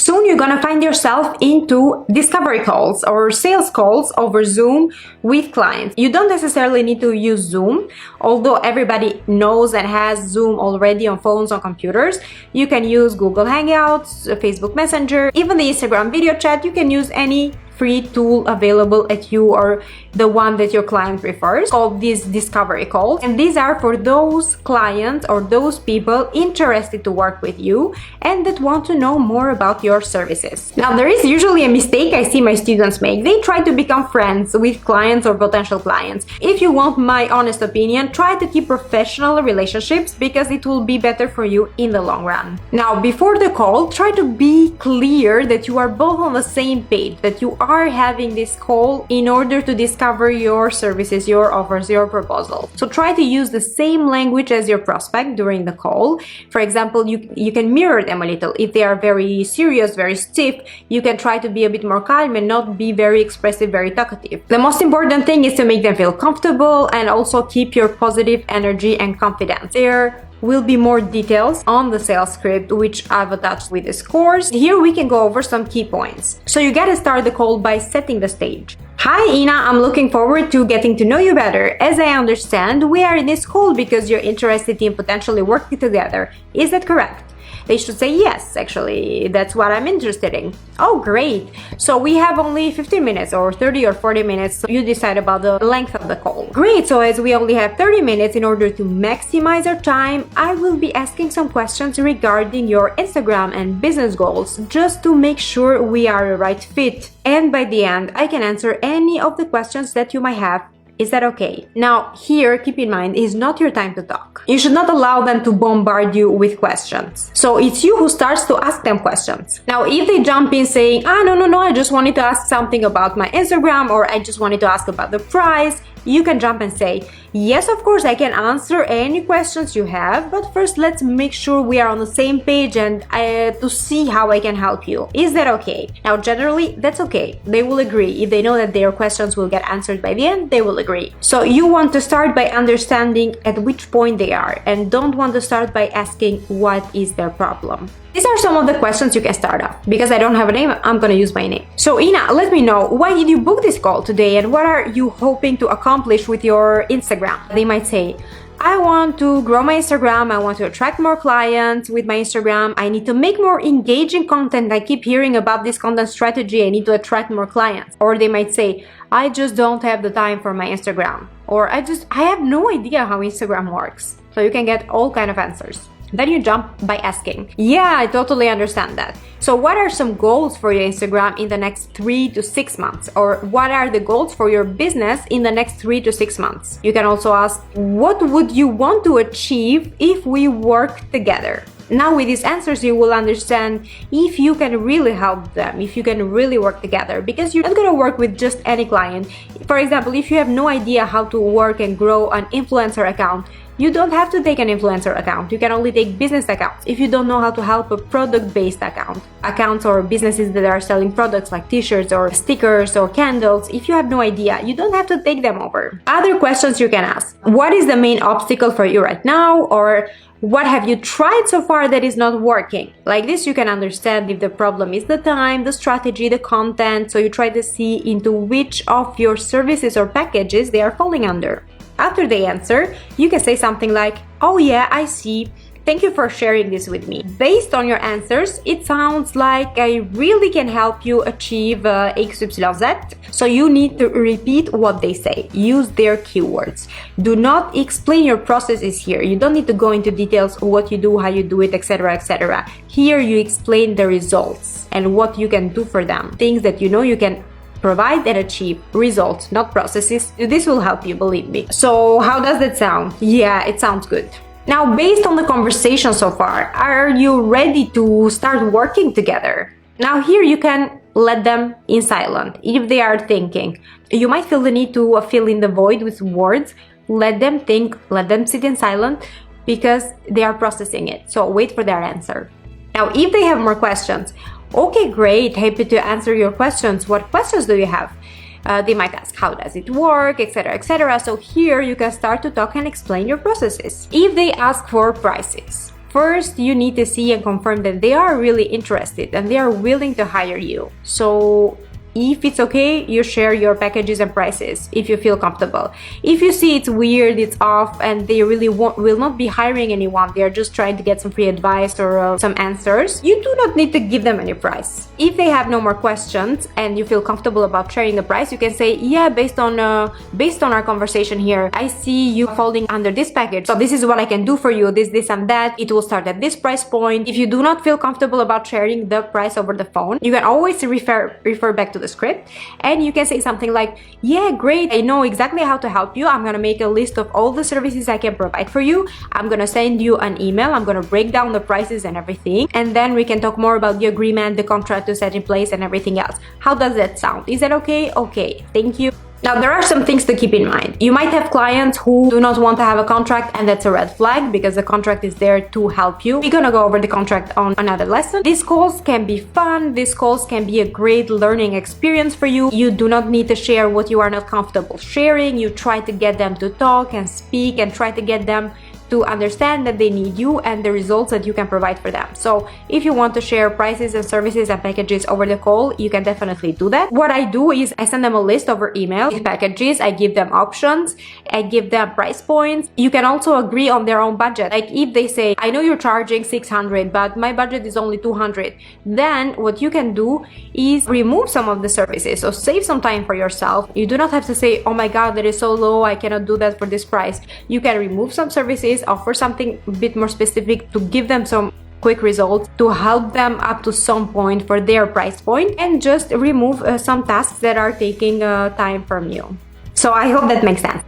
Soon you're gonna find yourself into discovery calls or sales calls over Zoom with clients. You don't necessarily need to use Zoom, although everybody knows and has Zoom already on phones, on computers. You can use Google Hangouts, Facebook Messenger, even the Instagram video chat. You can use any free tool available at you or the one that your client prefers, called these discovery calls. And these are for those clients or those people interested to work with you and that want to know more about your services. Now, there is usually a mistake I see my students make. They try to become friends with clients or potential clients. If you want my honest opinion, try to keep professional relationships because it will be better for you in the long run. Now, before the call, try to be clear that you are both on the same page, that you are having this call in order to discover your services, your offers, your proposal. So try to use the same language as your prospect during the call. For example, you can mirror them a little. If they are very serious, very stiff, you can try to be a bit more calm and not be very expressive, very talkative. The most important thing is to make them feel comfortable and also keep your positive energy and confidence. There will be more details on the sales script, which I've attached with this course. Here we can go over some key points. So you gotta start the call by setting the stage. Hi Ina, I'm looking forward to getting to know you better. As I understand, we are in this call because you're interested in potentially working together. Is that correct? They should say yes, actually, that's what I'm interested in. Oh, great. So we have only 15 minutes or 30 or 40 minutes. So you decide about the length of the call. Great. So as we only have 30 minutes, in order to maximize our time, I will be asking some questions regarding your Instagram and business goals, just to make sure we are a right fit. And by the end, I can answer any of the questions that you might have. Is that okay? Now, here, keep in mind, is not your time to talk. You should not allow them to bombard you with questions. So it's you who starts to ask them questions. Now, if they jump in saying, no, I just wanted to ask something about my Instagram, or I just wanted to ask about the price, you can jump and say, yes, of course, I can answer any questions you have, but first let's make sure we are on the same page and to see how I can help you. Is that okay? Now, generally, that's okay. They will agree. If they know that their questions will get answered by the end, they will agree. So you want to start by understanding at which point they are, and don't want to start by asking what is their problem. These are some of the questions you can start off. Because I don't have a name, I'm gonna use my name. So Ina, let me know, why did you book this call today and what are you hoping to accomplish with your Instagram? They might say, I want to grow my Instagram, I want to attract more clients with my Instagram, I need to make more engaging content, I keep hearing about this content strategy, I need to attract more clients. Or they might say, I just don't have the time for my Instagram. Or I have no idea how Instagram works. So you can get all kinds of answers. Then you jump by asking, yeah, I totally understand that. So what are some goals for your Instagram in the next 3 to 6 months? Or what are the goals for your business in the next 3 to 6 months? You can also ask, what would you want to achieve if we work together? Now with these answers, you will understand if you can really help them, if you can really work together, because you're not going to work with just any client. For example, if you have no idea how to work and grow an influencer account, you don't have to take an influencer account. You can only take business accounts. If you don't know how to help a product-based accounts or businesses that are selling products like t-shirts or stickers or candles, if you have no idea, you don't have to take them over. Other questions you can ask. What is the main obstacle for you right now? Or what have you tried so far that is not working? Like this, you can understand if the problem is the time, the strategy, the content. So you try to see into which of your services or packages they are falling under. After they answer, you can say something like, oh yeah, I see. Thank you for sharing this with me. Based on your answers, it sounds like I really can help you achieve XYZ. So you need to repeat what they say. Use their keywords. Do not explain your processes here. You don't need to go into details of what you do, how you do it, etc., etc. Here you explain the results and what you can do for them. Things that you know you can provide and achieve. Results, not processes. This will help you, believe me. So how does that sound? Yeah, it sounds good. Now, based on the conversation so far, are you ready to start working together? Now here you can let them in silent. If they are thinking, you might feel the need to fill in the void with words. Let them think, let them sit in silent because they are processing it. So wait for their answer. Now, if they have more questions, okay, great, happy to answer your questions. What questions do you have? They might ask, how does it work, etc., etc. So here you can start to talk and explain your processes. If they ask for prices, first you need to see and confirm that they are really interested and they are willing to hire you. So if it's okay, you share your packages and prices if you feel comfortable. If you see it's weird, it's off, and they really will not be hiring anyone, they are just trying to get some free advice or some answers, you do not need to give them any price. If they have no more questions and you feel comfortable about sharing the price, you can say, yeah, based on our conversation here, I see you falling under this package, so this is what I can do for you, this and that. It will start at this price point. If you do not feel comfortable about sharing the price over the phone, you can always refer back to the script, and you can say something like, yeah, great, I know exactly how to help you. I'm gonna make a list of all the services I can provide for you. I'm gonna send you an email. I'm gonna break down the prices and everything, and then we can talk more about the agreement, the contract to set in place, and everything else. How does that sound? Is that okay? Okay, thank you. Now, there are some things to keep in mind. You might have clients who do not want to have a contract, and that's a red flag because the contract is there to help you. We're gonna go over the contract on another lesson. These calls can be fun. These calls can be a great learning experience for you. You do not need to share what you are not comfortable sharing. You try to get them to talk and speak and try to get them to understand that they need you and the results that you can provide for them. So if you want to share prices and services and packages over the call, you can definitely do that. What I do is I send them a list over email with packages. I give them options. I give them price points. You can also agree on their own budget. Like if they say, I know you're charging 600, but my budget is only 200. Then what you can do is remove some of the services. So save some time for yourself. You do not have to say, oh my God, that is so low, I cannot do that for this price. You can remove some services, offer something a bit more specific to give them some quick results, to help them up to some point for their price point, and just remove some tasks that are taking time from you. So I hope that makes sense.